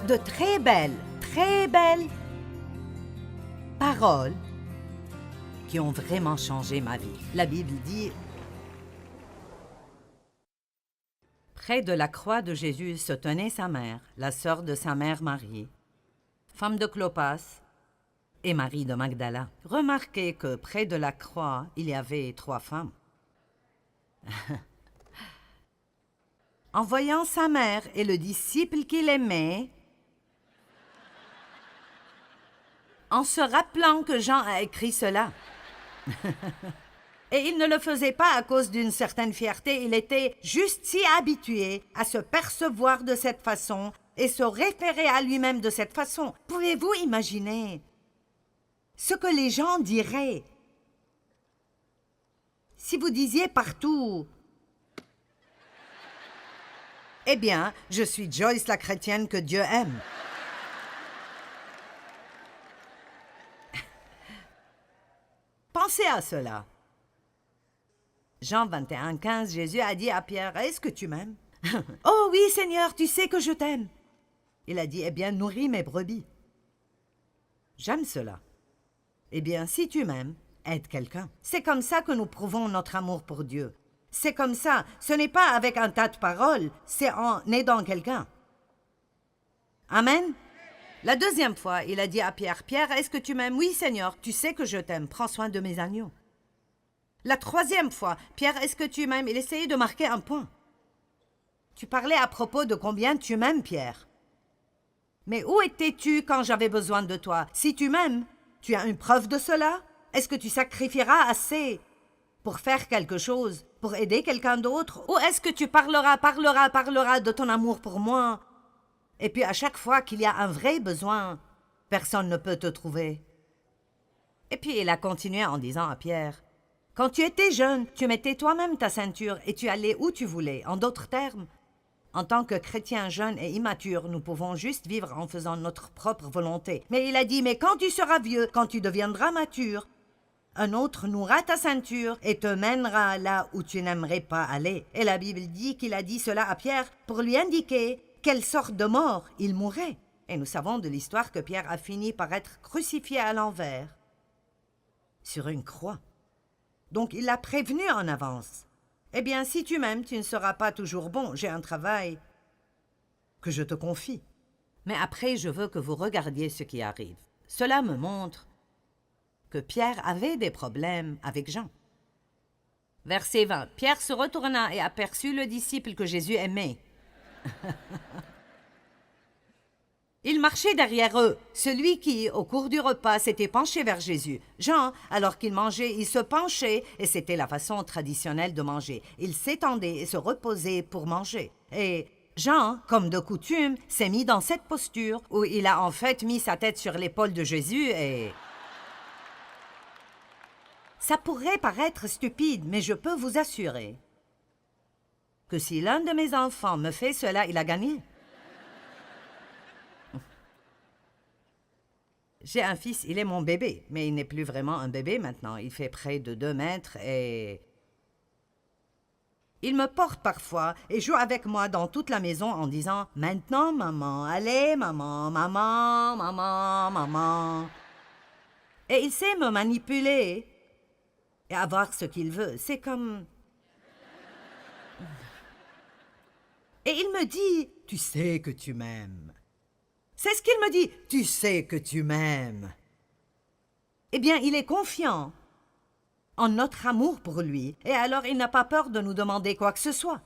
de très belles paroles qui ont vraiment changé ma vie. La Bible dit: près de la croix de Jésus se tenait sa mère, la sœur de sa mère Marie, femme de Clopas et Marie de Magdala. Remarquez que près de la croix, il y avait 3 femmes. En voyant sa mère et le disciple qu'il aimait, en se rappelant que Jean a écrit cela, et il ne le faisait pas à cause d'une certaine fierté, il était juste si habitué à se percevoir de cette façon et se référer à lui-même de cette façon. Pouvez-vous imaginer ce que les gens diraient si vous disiez partout: eh bien, je suis Joyce la chrétienne que Dieu aime. Pensez à cela. Jean 21, 15, Jésus a dit à Pierre: est-ce que tu m'aimes? Oh oui, Seigneur, tu sais que je t'aime. Il a dit: eh bien, nourris mes brebis. J'aime cela. Eh bien, si tu m'aimes, aide quelqu'un. C'est comme ça que nous prouvons notre amour pour Dieu. C'est comme ça. Ce n'est pas avec un tas de paroles, c'est en aidant quelqu'un. Amen. La deuxième fois, il a dit à Pierre: Pierre, est-ce que tu m'aimes? Oui, Seigneur, tu sais que je t'aime. Prends soin de mes agneaux. La troisième fois, Pierre, est-ce que tu m'aimes? Il essayait de marquer un point. Tu parlais à propos de combien tu m'aimes, Pierre. Mais où étais-tu quand j'avais besoin de toi? Si tu m'aimes, tu as une preuve de cela? Est-ce que tu sacrifieras assez pour faire quelque chose, pour aider quelqu'un d'autre? Ou est-ce que tu parleras de ton amour pour moi? Et puis à chaque fois qu'il y a un vrai besoin, personne ne peut te trouver. Et puis il a continué en disant à Pierre: quand tu étais jeune, tu mettais toi-même ta ceinture et tu allais où tu voulais. En d'autres termes, en tant que chrétiens jeunes et immatures, nous pouvons juste vivre en faisant notre propre volonté. Mais il a dit: mais quand tu seras vieux, quand tu deviendras mature, un autre nouera ta ceinture et te mènera là où tu n'aimerais pas aller. Et la Bible dit qu'il a dit cela à Pierre pour lui indiquer quelle sorte de mort il mourrait. Et nous savons de l'histoire que Pierre a fini par être crucifié à l'envers, sur une croix. Donc il l'a prévenu en avance. Eh bien, si tu m'aimes, tu ne seras pas toujours bon. J'ai un travail que je te confie. Mais après, je veux que vous regardiez ce qui arrive. Cela me montre que Pierre avait des problèmes avec Jean. Verset 20. Pierre se retourna et aperçut le disciple que Jésus aimait. Il marchait derrière eux, celui qui, au cours du repas, s'était penché vers Jésus. Jean, alors qu'il mangeait, il se penchait, et c'était la façon traditionnelle de manger. Il s'étendait et se reposait pour manger. Et Jean, comme de coutume, s'est mis dans cette posture où il a en fait mis sa tête sur l'épaule de Jésus et... Ça pourrait paraître stupide, mais je peux vous assurer que si l'un de mes enfants me fait cela, il a gagné. J'ai un fils, il est mon bébé, mais il n'est plus vraiment un bébé maintenant. Il fait près de 2 mètres et... il me porte parfois et joue avec moi dans toute la maison en disant « Maintenant, maman, allez, maman, maman, maman, maman. » Et il sait me manipuler et avoir ce qu'il veut. C'est comme... Et il me dit « Tu sais que tu m'aimes. » C'est ce qu'il me dit. « Tu sais que tu m'aimes. » Eh bien, il est confiant en notre amour pour lui, et alors il n'a pas peur de nous demander quoi que ce soit.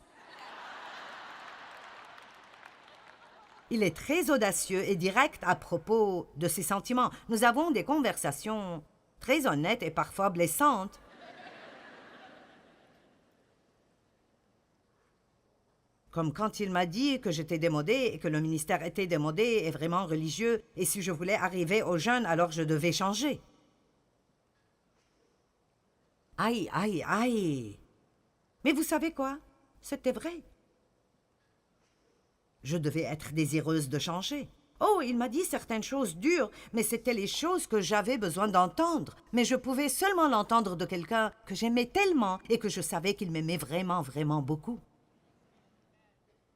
Il est très audacieux et direct à propos de ses sentiments. Nous avons des conversations très honnêtes et parfois blessantes. Comme quand il m'a dit que j'étais démodée et que le ministère était démodé et vraiment religieux, et si je voulais arriver aux jeunes, alors je devais changer. Aïe, aïe, aïe! Mais vous savez quoi? C'était vrai. Je devais être désireuse de changer. Oh, il m'a dit certaines choses dures, mais c'étaient les choses que j'avais besoin d'entendre. Mais je pouvais seulement l'entendre de quelqu'un que j'aimais tellement et que je savais qu'il m'aimait vraiment, vraiment beaucoup.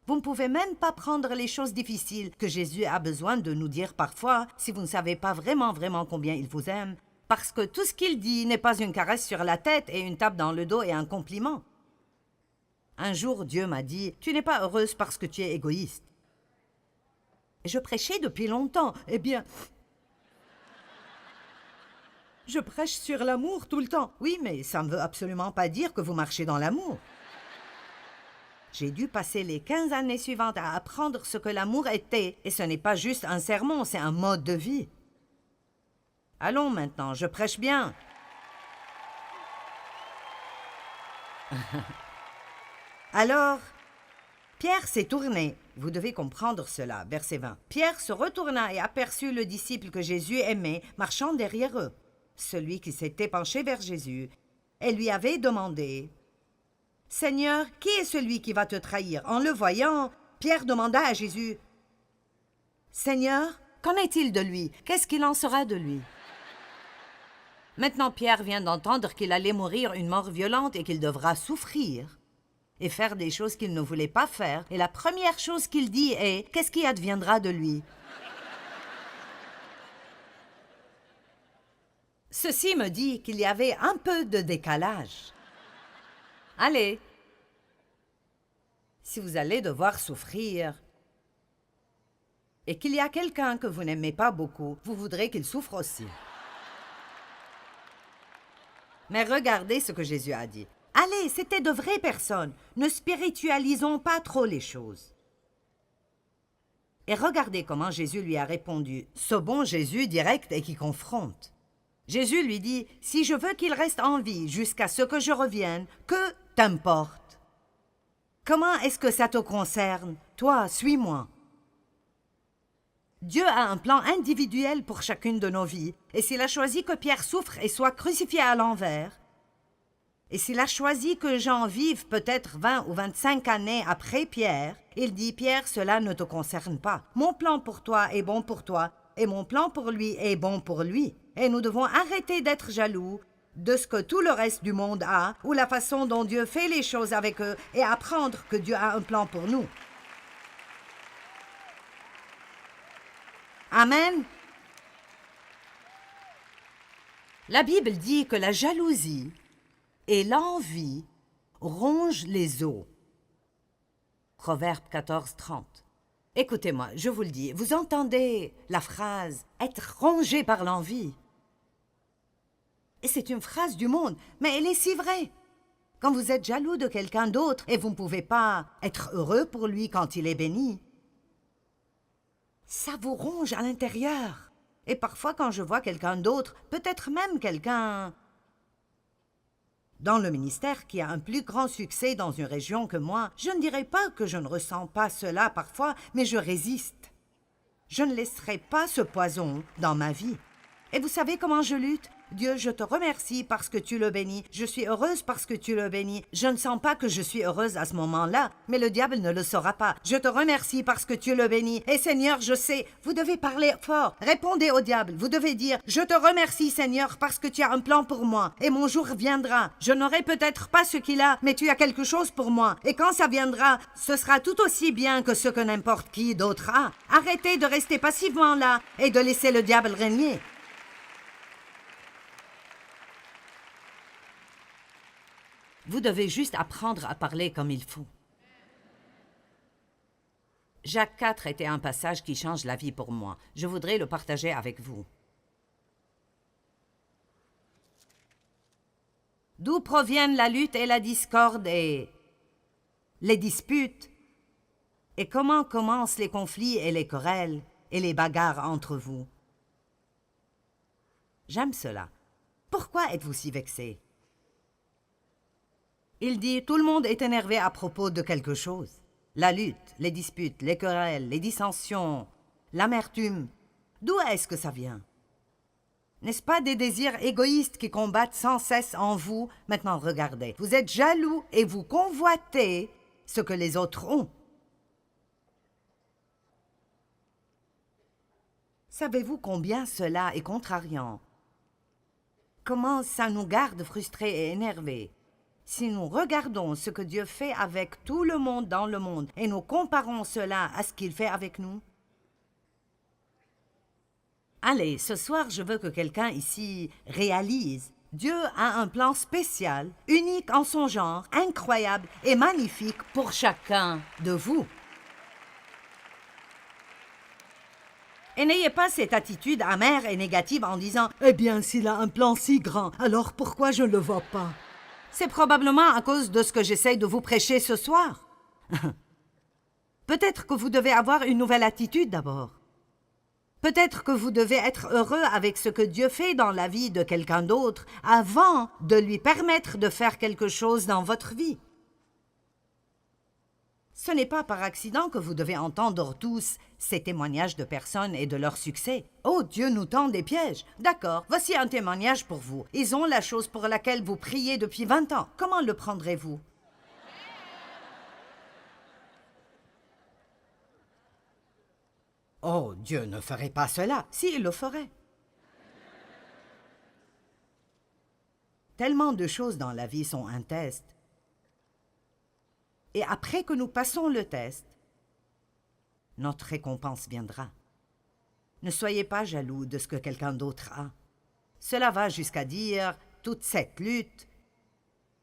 Vous ne pouvez même pas prendre les choses difficiles que Jésus a besoin de nous dire parfois si vous ne savez pas vraiment combien il vous aime, parce que tout ce qu'il dit n'est pas une caresse sur la tête et une tape dans le dos et un compliment. Un jour, Dieu m'a dit « Tu n'es pas heureuse parce que tu es égoïste. » Je prêchais depuis longtemps. Eh bien, je prêche sur l'amour tout le temps. Oui, mais ça ne veut absolument pas dire que vous marchez dans l'amour. J'ai dû passer les 15 années suivantes à apprendre ce que l'amour était. Et ce n'est pas juste un sermon, c'est un mode de vie. Allons maintenant, je prêche bien. Alors, Pierre s'est tourné. Vous devez comprendre cela, verset 20. Pierre se retourna et aperçut le disciple que Jésus aimait marchant derrière eux, celui qui s'était penché vers Jésus, et lui avait demandé « Seigneur, qui est celui qui va te trahir ?» En le voyant, Pierre demanda à Jésus « Seigneur, qu'en est-il de lui? Qu'est-ce qu'il en sera de lui ?» Maintenant, Pierre vient d'entendre qu'il allait mourir une mort violente et qu'il devra souffrir et faire des choses qu'il ne voulait pas faire. Et la première chose qu'il dit est « Qu'est-ce qui adviendra de lui ?» Ceci me dit qu'il y avait un peu de décalage. Allez, si vous allez devoir souffrir et qu'il y a quelqu'un que vous n'aimez pas beaucoup, vous voudrez qu'il souffre aussi. Mais regardez ce que Jésus a dit. Allez, c'était de vraies personnes. Ne spiritualisons pas trop les choses. Et regardez comment Jésus lui a répondu. Ce bon Jésus direct et qui confronte. Jésus lui dit, « Si je veux qu'il reste en vie jusqu'à ce que je revienne, que t'importe? Comment est-ce que ça te concerne? Toi, suis-moi. » Dieu a un plan individuel pour chacune de nos vies, et s'il a choisi que Pierre souffre et soit crucifié à l'envers, et s'il a choisi que Jean vive peut-être 20 ou 25 années après Pierre, il dit « Pierre, cela ne te concerne pas. Mon plan pour toi est bon pour toi, et mon plan pour lui est bon pour lui. » Et nous devons arrêter d'être jaloux de ce que tout le reste du monde a, ou la façon dont Dieu fait les choses avec eux, et apprendre que Dieu a un plan pour nous. Amen. La Bible dit que la jalousie et l'envie rongent les os. Proverbe 14, 30. Écoutez-moi, je vous le dis, vous entendez la phrase « être rongé par l'envie ». Et c'est une phrase du monde, mais elle est si vraie. Quand vous êtes jaloux de quelqu'un d'autre et vous ne pouvez pas être heureux pour lui quand il est béni, ça vous ronge à l'intérieur. Et parfois, quand je vois quelqu'un d'autre, peut-être même quelqu'un dans le ministère qui a un plus grand succès dans une région que moi, je ne dirais pas que je ne ressens pas cela parfois, mais je résiste. Je ne laisserai pas ce poison dans ma vie. Et vous savez comment je lutte? Dieu, je te remercie parce que tu le bénis. Je suis heureuse parce que tu le bénis. Je ne sens pas que je suis heureuse à ce moment-là, mais le diable ne le saura pas. Je te remercie parce que tu le bénis. Et Seigneur, je sais, vous devez parler fort. Répondez au diable. Vous devez dire, je te remercie Seigneur parce que tu as un plan pour moi. Et mon jour viendra. Je n'aurai peut-être pas ce qu'il a, mais tu as quelque chose pour moi. Et quand ça viendra, ce sera tout aussi bien que ce que n'importe qui d'autre a. Arrêtez de rester passivement là et de laisser le diable régner. Vous devez juste apprendre à parler comme il faut. Jacques 4 était un passage qui change la vie pour moi. Je voudrais le partager avec vous. D'où proviennent la lutte et la discorde et les disputes? Et comment commencent les conflits et les querelles et les bagarres entre vous? J'aime cela. Pourquoi êtes-vous si vexés? Il dit, tout le monde est énervé à propos de quelque chose. La lutte, les disputes, les querelles, les dissensions, l'amertume. D'où est-ce que ça vient? N'est-ce pas des désirs égoïstes qui combattent sans cesse en vous? Maintenant, regardez. Vous êtes jaloux et vous convoitez ce que les autres ont. Savez-vous combien cela est contrariant? Comment ça nous garde frustrés et énervés? Si nous regardons ce que Dieu fait avec tout le monde dans le monde et nous comparons cela à ce qu'il fait avec nous, allez, ce soir, je veux que quelqu'un ici réalise. Dieu a un plan spécial, unique en son genre, incroyable et magnifique pour chacun de vous. Et n'ayez pas cette attitude amère et négative en disant « Eh bien, s'il a un plan si grand, alors pourquoi je ne le vois pas ?» C'est probablement à cause de ce que j'essaye de vous prêcher ce soir. Peut-être que vous devez avoir une nouvelle attitude d'abord. Peut-être que vous devez être heureux avec ce que Dieu fait dans la vie de quelqu'un d'autre avant de lui permettre de faire quelque chose dans votre vie. Ce n'est pas par accident que vous devez entendre tous ces témoignages de personnes et de leur succès. Oh, Dieu nous tend des pièges. D'accord, voici un témoignage pour vous. Ils ont la chose pour laquelle vous priez depuis 20 ans. Comment le prendrez-vous? Oh, Dieu ne ferait pas cela. Si, il le ferait. Tellement de choses dans la vie sont un test. Et après que nous passons le test, notre récompense viendra. Ne soyez pas jaloux de ce que quelqu'un d'autre a. Cela va jusqu'à dire toute cette lutte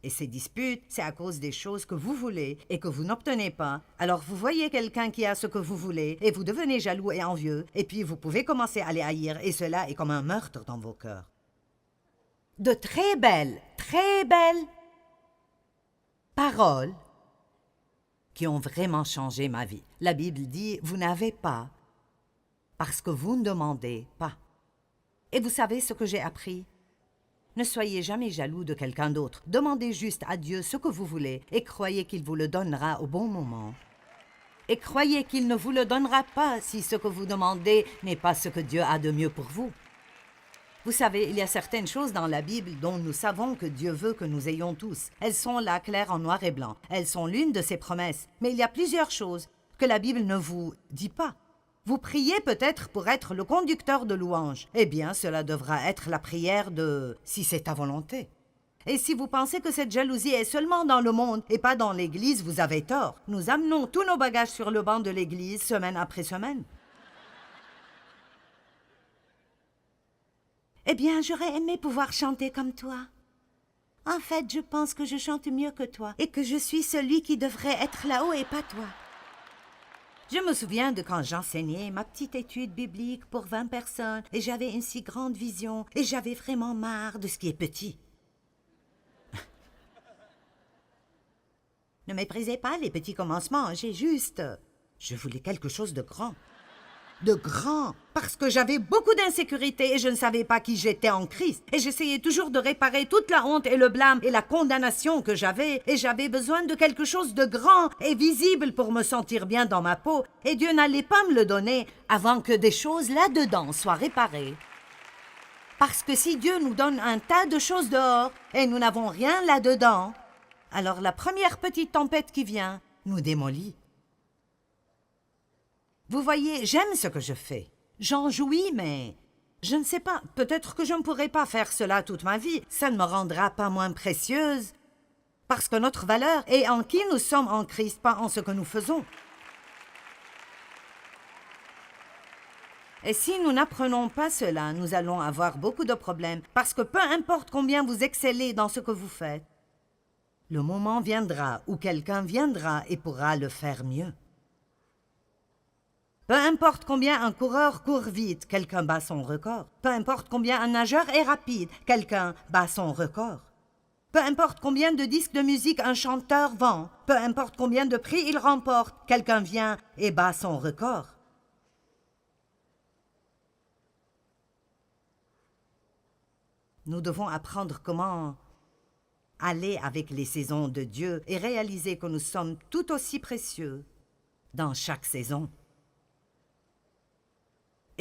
et ces disputes, c'est à cause des choses que vous voulez et que vous n'obtenez pas. Alors vous voyez quelqu'un qui a ce que vous voulez et vous devenez jaloux et envieux et puis vous pouvez commencer à les haïr et cela est comme un meurtre dans vos cœurs. De très belles paroles qui ont vraiment changé ma vie. La Bible dit, vous n'avez pas parce que vous ne demandez pas. Et vous savez ce que j'ai appris? Ne soyez jamais jaloux de quelqu'un d'autre. Demandez juste à Dieu ce que vous voulez et croyez qu'il vous le donnera au bon moment. Et croyez qu'il ne vous le donnera pas si ce que vous demandez n'est pas ce que Dieu a de mieux pour vous. Vous savez, il y a certaines choses dans la Bible dont nous savons que Dieu veut que nous ayons tous. Elles sont là, claires en noir et blanc. Elles sont l'une de ses promesses. Mais il y a plusieurs choses que la Bible ne vous dit pas. Vous priez peut-être pour être le conducteur de louanges. Eh bien, cela devra être la prière de « si c'est ta volonté ». Et si vous pensez que cette jalousie est seulement dans le monde et pas dans l'Église, vous avez tort. Nous amenons tous nos bagages sur le banc de l'Église semaine après semaine. Eh bien, j'aurais aimé pouvoir chanter comme toi. En fait, je pense que je chante mieux que toi et que je suis celui qui devrait être là-haut et pas toi. Je me souviens de quand j'enseignais ma petite étude biblique pour 20 personnes et j'avais une si grande vision et j'avais vraiment marre de ce qui est petit. Ne méprisez pas les petits commencements, je voulais quelque chose de grand. De grand, parce que j'avais beaucoup d'insécurité et je ne savais pas qui j'étais en Christ. Et j'essayais toujours de réparer toute la honte et le blâme et la condamnation que j'avais. Et j'avais besoin de quelque chose de grand et visible pour me sentir bien dans ma peau. Et Dieu n'allait pas me le donner avant que des choses là-dedans soient réparées. Parce que si Dieu nous donne un tas de choses dehors et nous n'avons rien là-dedans, alors la première petite tempête qui vient nous démolit. Vous voyez, j'aime ce que je fais. J'en jouis, mais je ne sais pas, peut-être que je ne pourrai pas faire cela toute ma vie. Ça ne me rendra pas moins précieuse. Parce que notre valeur est en qui nous sommes en Christ, pas en ce que nous faisons. Et si nous n'apprenons pas cela, nous allons avoir beaucoup de problèmes. Parce que peu importe combien vous excellez dans ce que vous faites, le moment viendra où quelqu'un viendra et pourra le faire mieux. Peu importe combien un coureur court vite, quelqu'un bat son record. Peu importe combien un nageur est rapide, quelqu'un bat son record. Peu importe combien de disques de musique un chanteur vend, peu importe combien de prix il remporte, quelqu'un vient et bat son record. Nous devons apprendre comment aller avec les saisons de Dieu et réaliser que nous sommes tout aussi précieux dans chaque saison.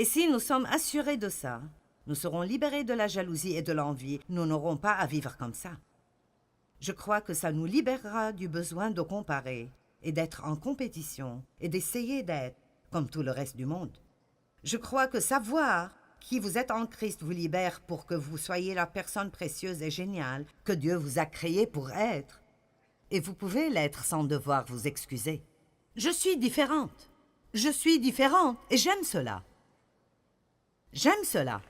Et si nous sommes assurés de ça, nous serons libérés de la jalousie et de l'envie. Nous n'aurons pas à vivre comme ça. Je crois que ça nous libérera du besoin de comparer et d'être en compétition et d'essayer d'être comme tout le reste du monde. Je crois que savoir qui vous êtes en Christ vous libère pour que vous soyez la personne précieuse et géniale que Dieu vous a créée pour être. Et vous pouvez l'être sans devoir vous excuser. Je suis différente. Je suis différente et j'aime cela. J'aime cela.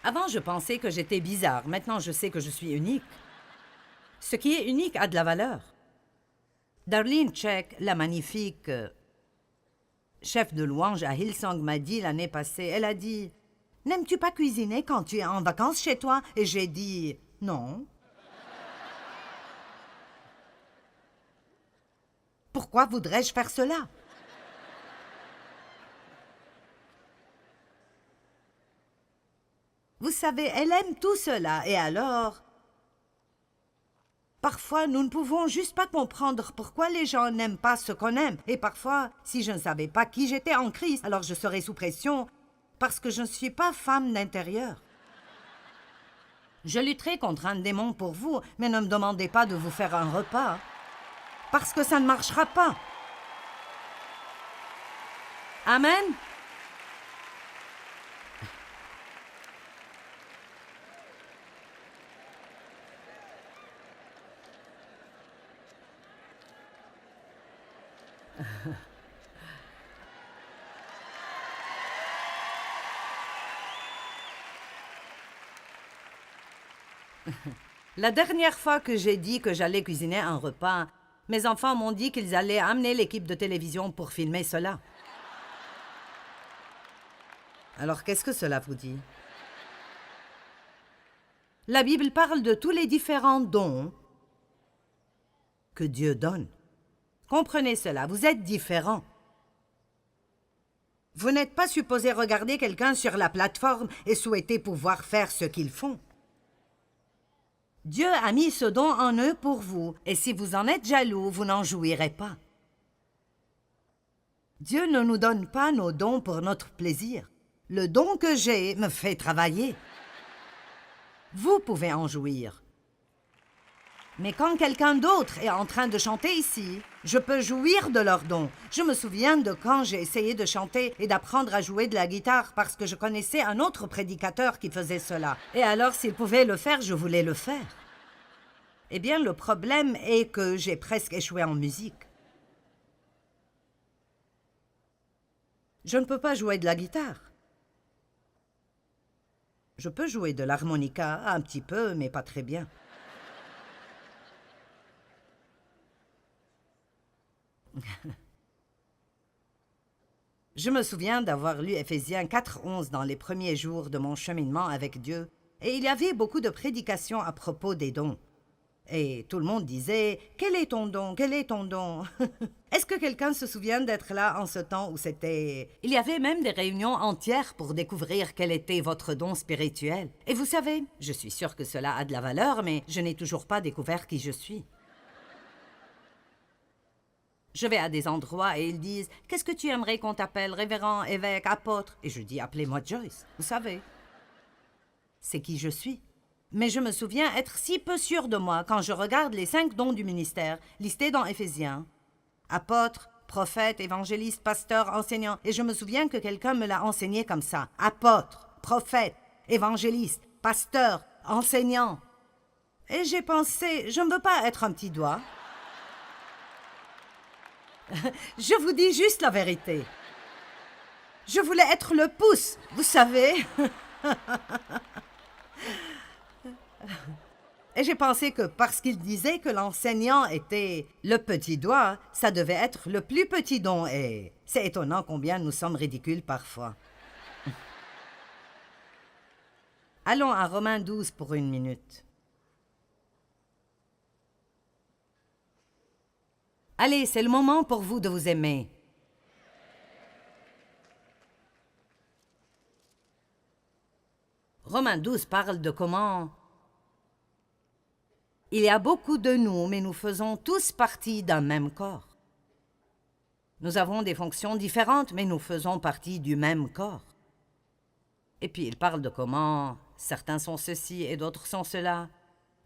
Avant, je pensais que j'étais bizarre. Maintenant, je sais que je suis unique. Ce qui est unique a de la valeur. Darlene Check, la magnifique chef de louange à Hillsong, m'a dit l'année passée, elle a dit « N'aimes-tu pas cuisiner quand tu es en vacances chez toi ?» Et j'ai dit « Non. » Pourquoi voudrais-je faire cela? Vous savez, elle aime tout cela, et alors... Parfois, nous ne pouvons juste pas comprendre pourquoi les gens n'aiment pas ce qu'on aime. Et parfois, si je ne savais pas qui j'étais en Christ, alors je serais sous pression parce que je ne suis pas femme d'intérieur. Je lutterai contre un démon pour vous, mais ne me demandez pas de vous faire un repas, parce que ça ne marchera pas. Amen. La dernière fois que j'ai dit que j'allais cuisiner un repas, mes enfants m'ont dit qu'ils allaient amener l'équipe de télévision pour filmer cela. Alors, qu'est-ce que cela vous dit? La Bible parle de tous les différents dons que Dieu donne. Comprenez cela, vous êtes différents. Vous n'êtes pas supposé regarder quelqu'un sur la plateforme et souhaiter pouvoir faire ce qu'ils font. Dieu a mis ce don en eux pour vous, et si vous en êtes jaloux, vous n'en jouirez pas. Dieu ne nous donne pas nos dons pour notre plaisir. Le don que j'ai me fait travailler. Vous pouvez en jouir. Mais quand quelqu'un d'autre est en train de chanter ici, je peux jouir de leur don. Je me souviens de quand j'ai essayé de chanter et d'apprendre à jouer de la guitare parce que je connaissais un autre prédicateur qui faisait cela. Et alors, s'il pouvait le faire, je voulais le faire. Eh bien, le problème est que j'ai presque échoué en musique. Je ne peux pas jouer de la guitare. Je peux jouer de l'harmonica un petit peu, mais pas très bien. Je me souviens d'avoir lu Éphésiens 4:11 dans les premiers jours de mon cheminement avec Dieu, et il y avait beaucoup de prédications à propos des dons. Et tout le monde disait « Quel est ton don? Quel est ton don? » Est-ce que quelqu'un se souvient d'être là en ce temps où c'était... Il y avait même des réunions entières pour découvrir quel était votre don spirituel. Et vous savez, je suis sûre que cela a de la valeur, mais je n'ai toujours pas découvert qui je suis. Je vais à des endroits et ils disent « Qu'est-ce que tu aimerais qu'on t'appelle, révérend, évêque, apôtre ?» Et je dis « Appelez-moi Joyce, vous savez. » C'est qui je suis. Mais je me souviens être si peu sûre de moi quand je regarde les 5 dons du ministère listés dans Éphésiens. Apôtre, prophète, évangéliste, pasteur, enseignant. Et je me souviens que quelqu'un me l'a enseigné comme ça. Apôtre, prophète, évangéliste, pasteur, enseignant. Et j'ai pensé, je ne veux pas être un petit doigt. Je vous dis juste la vérité. Je voulais être le pouce, vous savez. Et j'ai pensé que parce qu'il disait que l'enseignant était le petit doigt, ça devait être le plus petit don. Et c'est étonnant combien nous sommes ridicules parfois. Allons à Romains 12 pour 1 minute. Allez, c'est le moment pour vous de vous aimer. Romains 12 parle de comment il y a beaucoup de nous, mais nous faisons tous partie d'un même corps. Nous avons des fonctions différentes, mais nous faisons partie du même corps. Et puis il parle de comment certains sont ceci et d'autres sont cela.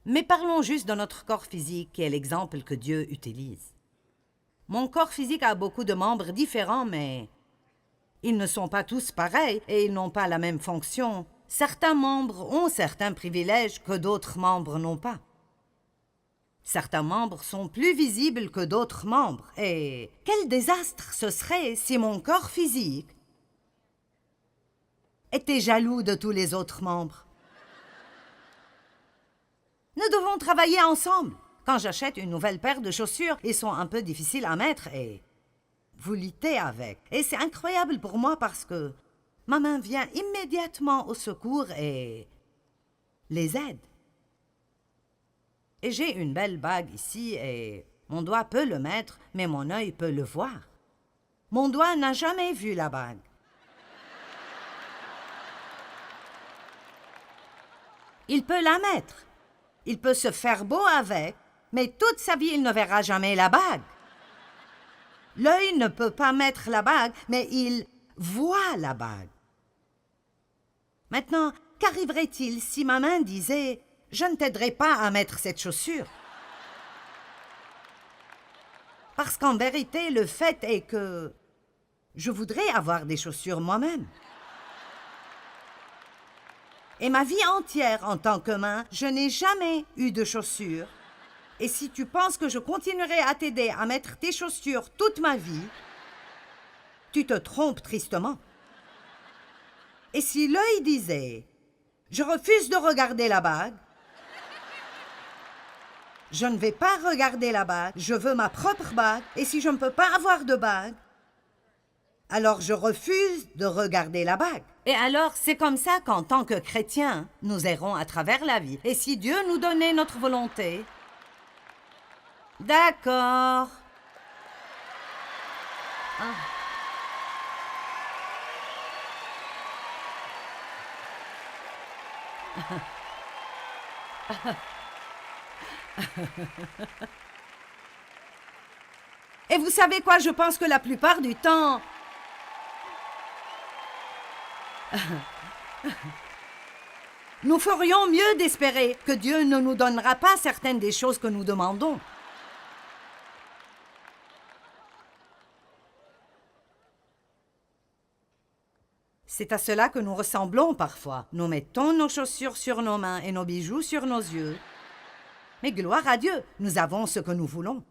Mais parlons juste de notre corps physique qui est l'exemple que Dieu utilise. Mon corps physique a beaucoup de membres différents, mais ils ne sont pas tous pareils et ils n'ont pas la même fonction. Certains membres ont certains privilèges que d'autres membres n'ont pas. Certains membres sont plus visibles que d'autres membres. Et quel désastre ce serait si mon corps physique était jaloux de tous les autres membres. Nous devons travailler ensemble. Quand j'achète une nouvelle paire de chaussures, ils sont un peu difficiles à mettre et vous luttez avec. Et c'est incroyable pour moi parce que ma main vient immédiatement au secours et les aide. Et j'ai une belle bague ici et mon doigt peut le mettre, mais mon œil peut le voir. Mon doigt n'a jamais vu la bague. Il peut la mettre. Il peut se faire beau avec, mais toute sa vie, il ne verra jamais la bague. L'œil ne peut pas mettre la bague, mais il voit la bague. Maintenant, qu'arriverait-il si ma main disait « Je ne t'aiderai pas à mettre cette chaussure » ? Parce qu'en vérité, le fait est que je voudrais avoir des chaussures moi-même. Et ma vie entière, en tant que main, je n'ai jamais eu de chaussures. Et si tu penses que je continuerai à t'aider à mettre tes chaussures toute ma vie, tu te trompes tristement. Et si l'œil disait « Je refuse de regarder la bague », je ne vais pas regarder la bague, je veux ma propre bague, et si je ne peux pas avoir de bague, alors je refuse de regarder la bague. Et alors, c'est comme ça qu'en tant que chrétiens, nous errons à travers la vie. Et si Dieu nous donnait notre volonté, d'accord. Ah. Et vous savez quoi, je pense que la plupart du temps, nous ferions mieux d'espérer que Dieu ne nous donnera pas certaines des choses que nous demandons. C'est à cela que nous ressemblons parfois. Nous mettons nos chaussures sur nos mains et nos bijoux sur nos yeux. Mais gloire à Dieu, nous avons ce que nous voulons.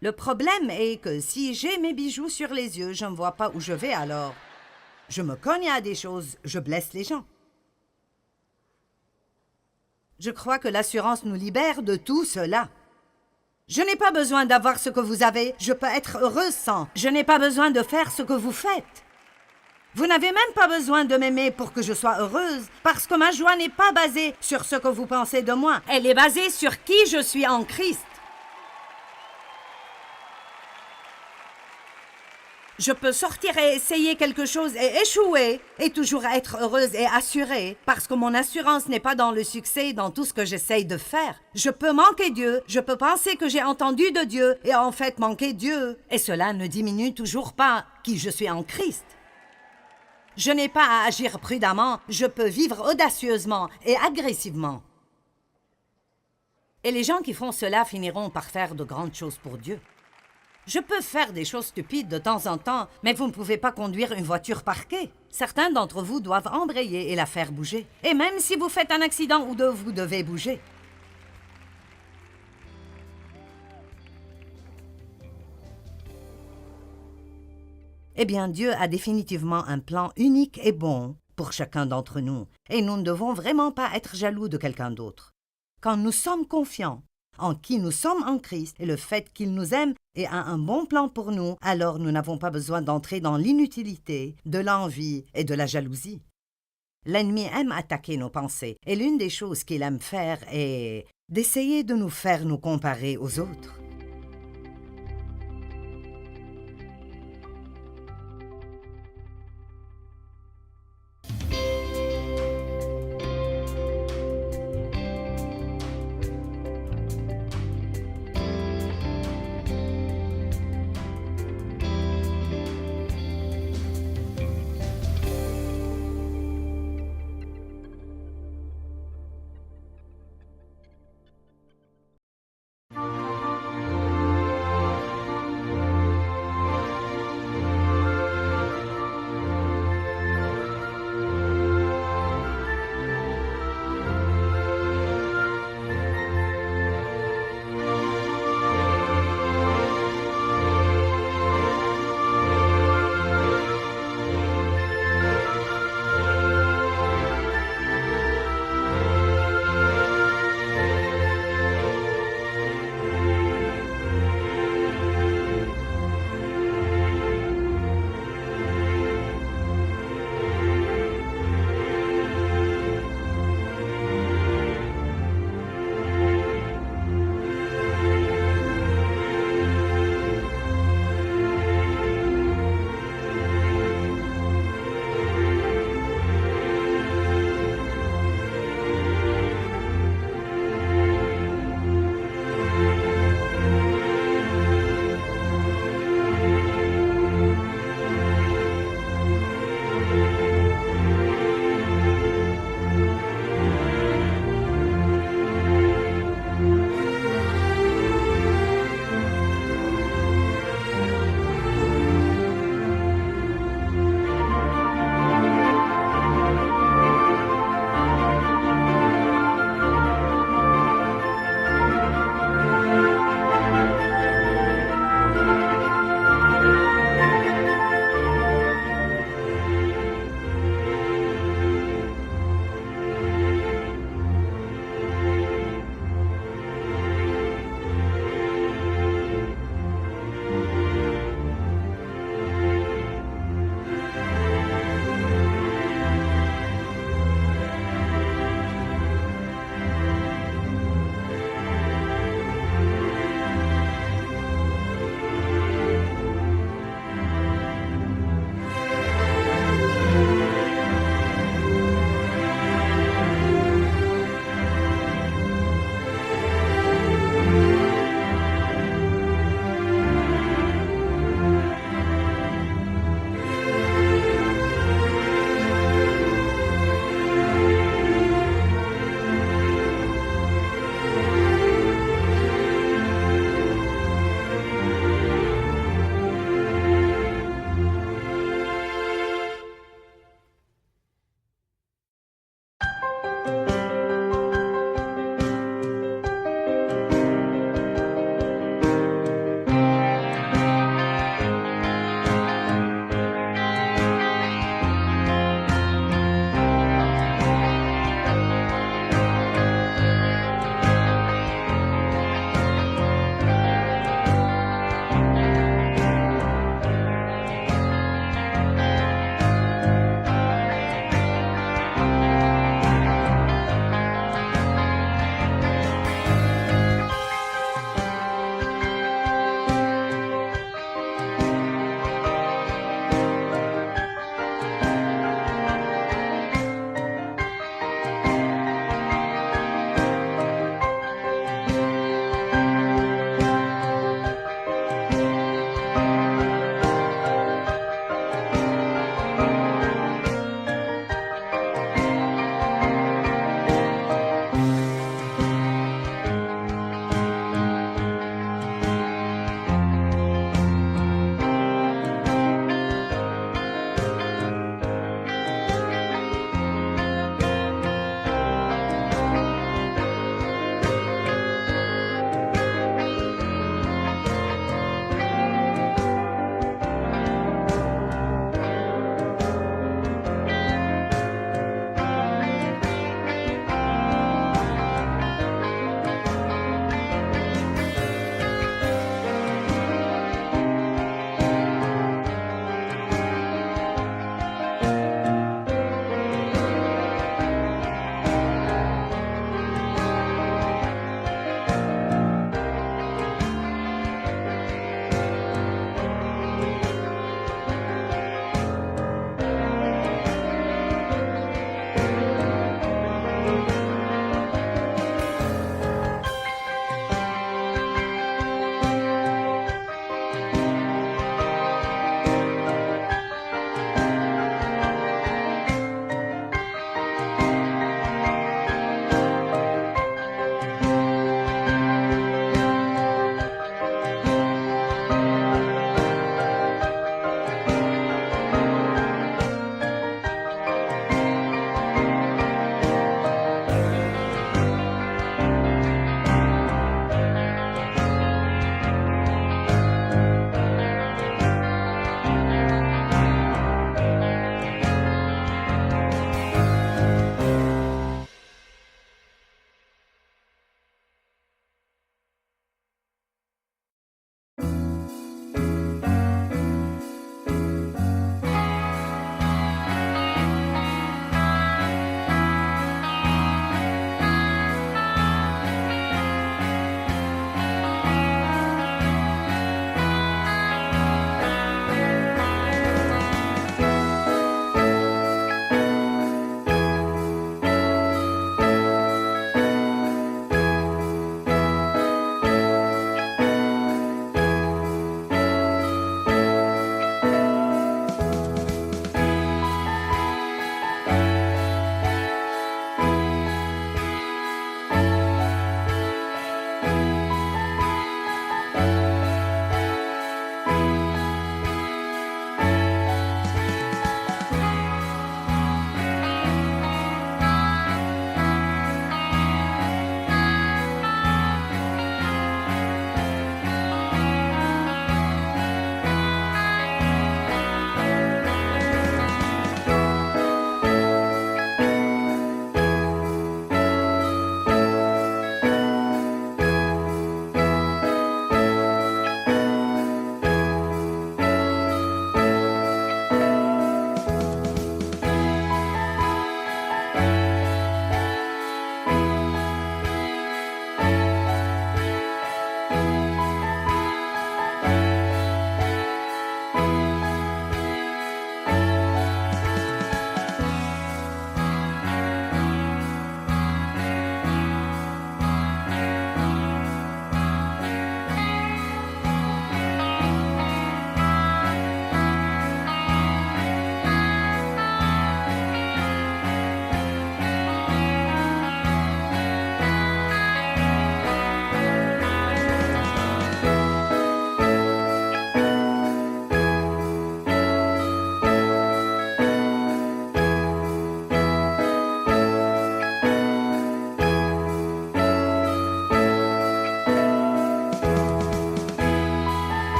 Le problème est que si j'ai mes bijoux sur les yeux, je ne vois pas où je vais alors. Je me cogne à des choses, je blesse les gens. Je crois que l'assurance nous libère de tout cela. Je n'ai pas besoin d'avoir ce que vous avez, je peux être heureuse sans. Je n'ai pas besoin de faire ce que vous faites. Vous n'avez même pas besoin de m'aimer pour que je sois heureuse, parce que ma joie n'est pas basée sur ce que vous pensez de moi. Elle est basée sur qui je suis en Christ. Je peux sortir et essayer quelque chose et échouer et toujours être heureuse et assurée parce que mon assurance n'est pas dans le succès, dans tout ce que j'essaye de faire. Je peux manquer Dieu, je peux penser que j'ai entendu de Dieu et en fait manquer Dieu. Et cela ne diminue toujours pas qui je suis en Christ. Je n'ai pas à agir prudemment, je peux vivre audacieusement et agressivement. Et les gens qui font cela finiront par faire de grandes choses pour Dieu. Je peux faire des choses stupides de temps en temps, mais vous ne pouvez pas conduire une voiture parquée. Certains d'entre vous doivent embrayer et la faire bouger. Et même si vous faites un accident ou deux, vous devez bouger. Eh bien, Dieu a définitivement un plan unique et bon pour chacun d'entre nous, et nous ne devons vraiment pas être jaloux de quelqu'un d'autre. Quand nous sommes confiants en qui nous sommes en Christ et le fait qu'il nous aime et a un bon plan pour nous, alors nous n'avons pas besoin d'entrer dans l'inutilité, de l'envie et de la jalousie. L'ennemi aime attaquer nos pensées et l'une des choses qu'il aime faire est d'essayer de nous faire nous comparer aux autres.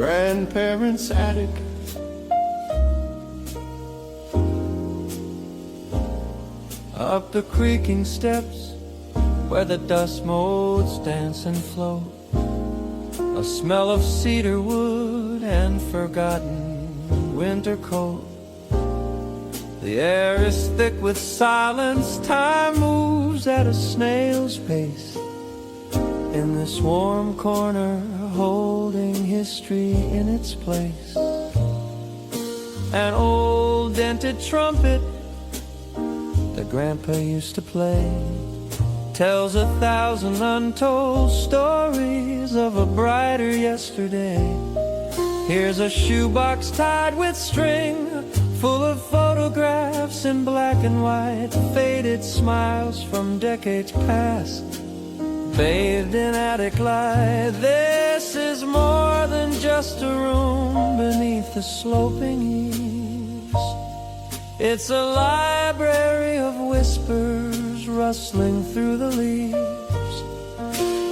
grandparents' attic. Up the creaking steps where the dust motes dance and float, a smell of cedar wood and forgotten winter coat. The air is thick with silence, time moves at a snail's pace. In this warm corner, holding history in its place. An old dented trumpet that Grandpa used to play tells 1,000 untold stories of a brighter yesterday. Here's a shoebox tied with string, full of photographs in black and white, faded smiles from decades past, bathed in attic light. This is more than just a room beneath the sloping eaves. It's a library of whispers rustling through the leaves,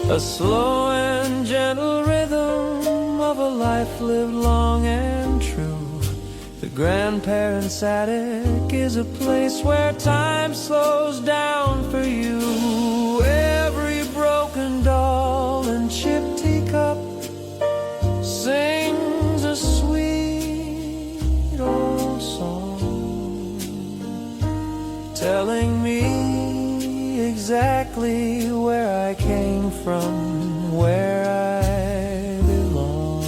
a slow and gentle rhythm of a life lived long and true. The grandparents' attic is a place where time slows down for you. Every broken doll and chipped teacup sings a sweet old song, telling me exactly where I came from, where I belong.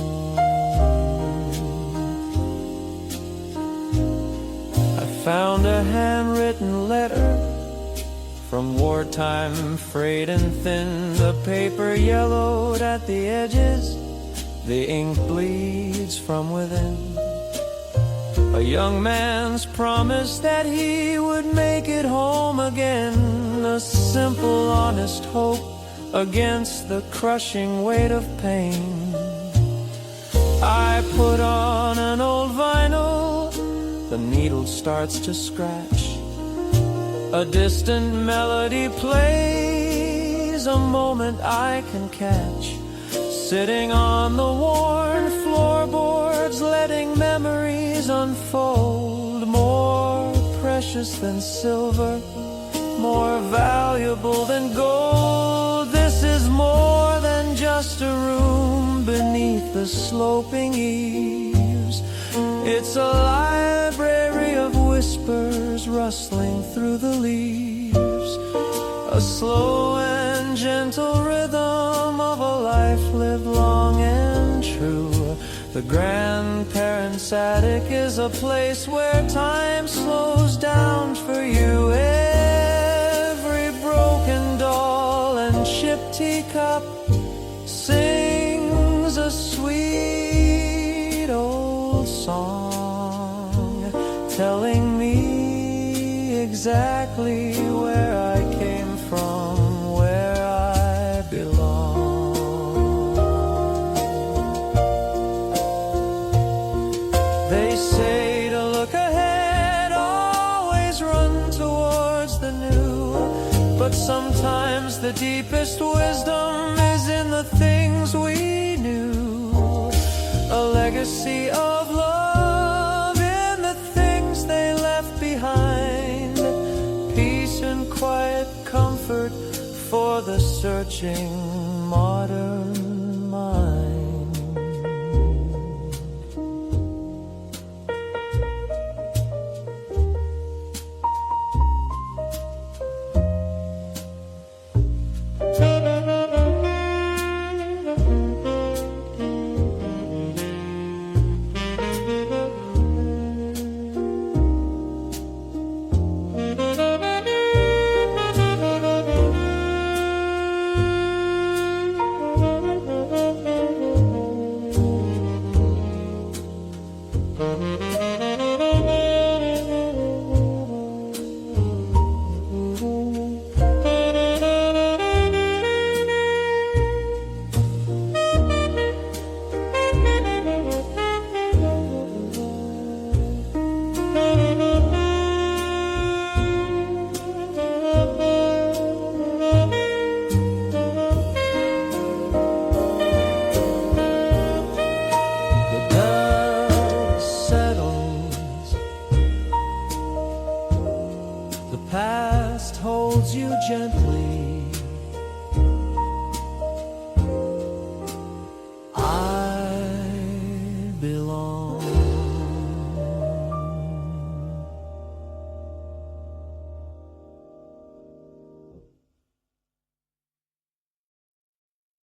I found a handwritten letter from wartime, frayed and thin, the paper yellowed at the edges, the ink bleeds from within. A young man's promise that he would make it home again, a simple, honest hope against the crushing weight of pain. I put on an old vinyl, the needle starts to scratch. A distant melody plays, a moment I can catch. Sitting on the worn floorboards, letting memories unfold. More precious than silver, more valuable than gold. This is more than just a room beneath the sloping eaves. It's a library of whispers rustling through the leaves, a slow and gentle rhythm of a life lived long and true. The grandparents' attic is a place where time slows down for you. Every broken doll and chipped teacup sings a sweet old song, telling me exactly where I came from, where I belong. They say to look ahead, always run towards the new, but sometimes the deepest wisdom is in the things we knew. A legacy of love in the things they left behind, peace and quiet comfort for the searching modern mind. holds you gently